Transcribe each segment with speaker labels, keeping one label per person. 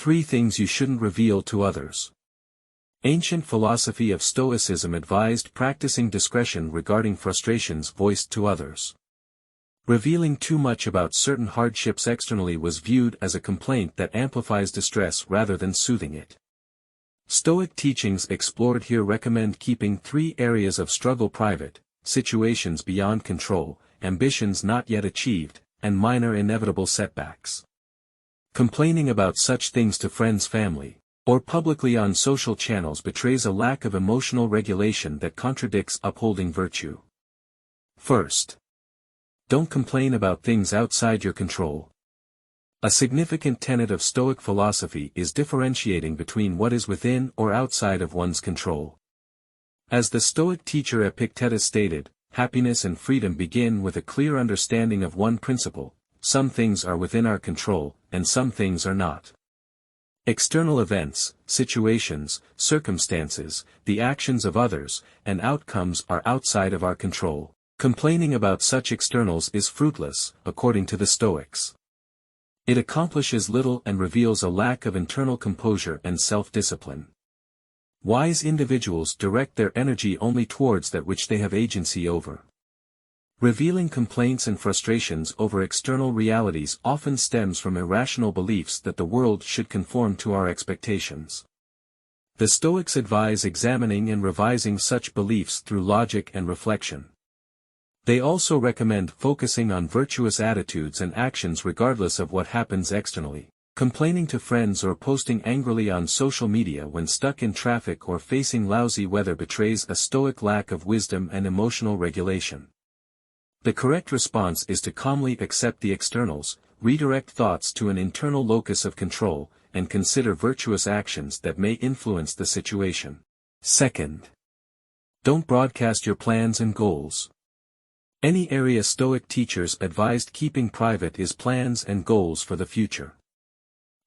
Speaker 1: 3 things you shouldn't reveal to others. Ancient philosophy of Stoicism advised practicing discretion regarding frustrations voiced to others. Revealing too much about certain hardships externally was viewed as a complaint that amplifies distress rather than soothing it. Stoic teachings explored here recommend keeping 3 areas of struggle private: situations beyond control, ambitions not yet achieved, and minor inevitable setbacks. Complaining about such things to friends, family, or publicly on social channels betrays a lack of emotional regulation that contradicts upholding virtue. First, don't complain about things outside your control. A significant tenet of Stoic philosophy is differentiating between what is within or outside of one's control. As the Stoic teacher Epictetus stated, happiness and freedom begin with a clear understanding of one principle: some things are within our control, and some things are not. External events, situations, circumstances, the actions of others, and outcomes are outside of our control. Complaining about such externals is fruitless, according to the Stoics. It accomplishes little and reveals a lack of internal composure and self-discipline. Wise individuals direct their energy only towards that which they have agency over. Revealing complaints and frustrations over external realities often stems from irrational beliefs that the world should conform to our expectations. The Stoics advise examining and revising such beliefs through logic and reflection. They also recommend focusing on virtuous attitudes and actions regardless of what happens externally. Complaining to friends or posting angrily on social media when stuck in traffic or facing lousy weather betrays a Stoic lack of wisdom and emotional regulation. The correct response is to calmly accept the externals, redirect thoughts to an internal locus of control, and consider virtuous actions that may influence the situation. Second, don't broadcast your plans and goals. Any area Stoic teachers advised keeping private is plans and goals for the future.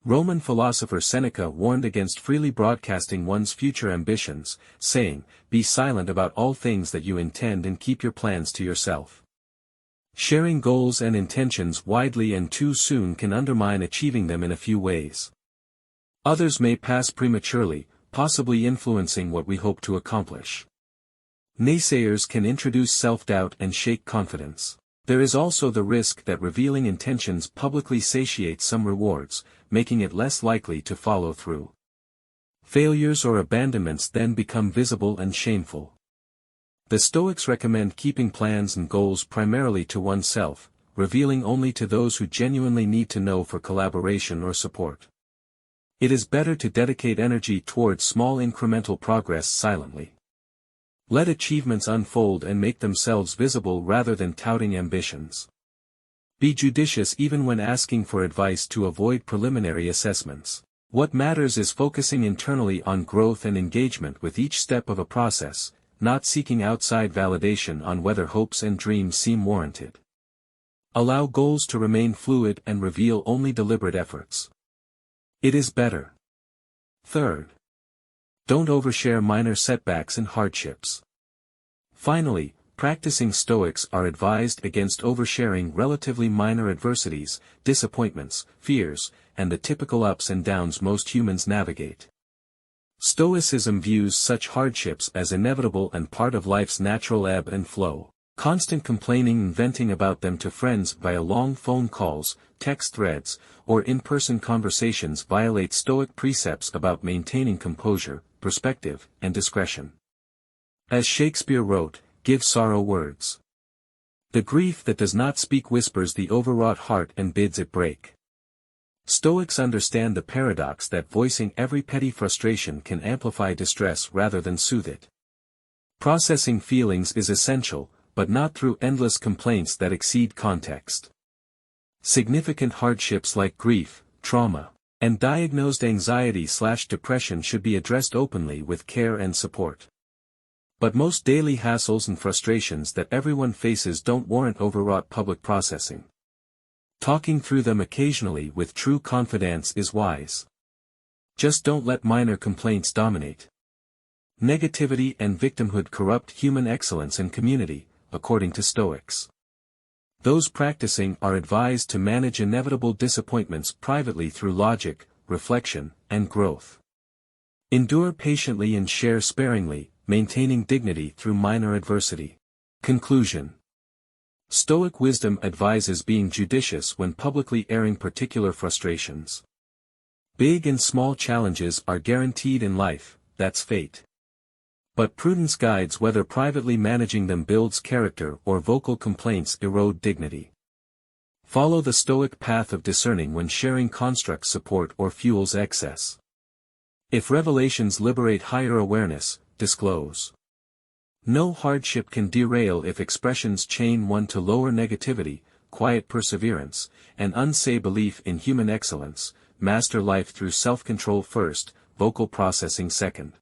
Speaker 1: Roman philosopher Seneca warned against freely broadcasting one's future ambitions, saying, "Be silent about all things that you intend and keep your plans to yourself." Sharing goals and intentions widely and too soon can undermine achieving them in a few ways. Others may pass prematurely, possibly influencing what we hope to accomplish. Naysayers can introduce self-doubt and shake confidence. There is also the risk that revealing intentions publicly satiates some rewards, making it less likely to follow through. Failures or abandonments then become visible and shameful. The Stoics recommend keeping plans and goals primarily to oneself, revealing only to those who genuinely need to know for collaboration or support. It is better to dedicate energy towards small incremental progress silently. Let achievements unfold and make themselves visible rather than touting ambitions. Be judicious even when asking for advice to avoid preliminary assessments. What matters is focusing internally on growth and engagement with each step of a process, not seeking outside validation on whether hopes and dreams seem warranted. Allow goals to remain fluid and reveal only deliberate efforts. It is better. Third, don't overshare minor setbacks and hardships. Finally, practicing Stoics are advised against oversharing relatively minor adversities, disappointments, fears, and the typical ups and downs most humans navigate. Stoicism views such hardships as inevitable and part of life's natural ebb and flow. Constant complaining and venting about them to friends via long phone calls, text threads, or in-person conversations violate Stoic precepts about maintaining composure, perspective, and discretion. As Shakespeare wrote, "Give sorrow words. The grief that does not speak whispers the overwrought heart and bids it break." Stoics understand the paradox that voicing every petty frustration can amplify distress rather than soothe it. Processing feelings is essential, but not through endless complaints that exceed context. Significant hardships like grief, trauma, and diagnosed anxiety/depression should be addressed openly with care and support. But most daily hassles and frustrations that everyone faces don't warrant overwrought public processing. Talking through them occasionally with true confidence is wise. Just don't let minor complaints dominate. Negativity and victimhood corrupt human excellence and community, according to Stoics. Those practicing are advised to manage inevitable disappointments privately through logic, reflection, and growth. Endure patiently and share sparingly, maintaining dignity through minor adversity. Conclusion. Stoic wisdom advises being judicious when publicly airing particular frustrations. Big and small challenges are guaranteed in life, that's fate. But prudence guides whether privately managing them builds character or vocal complaints erode dignity. Follow the Stoic path of discerning when sharing constructs support or fuels excess. If revelations liberate higher awareness, disclose. No hardship can derail if expressions chain one to lower negativity, quiet perseverance, and unsay belief in human excellence, master life through self-control first, vocal processing second.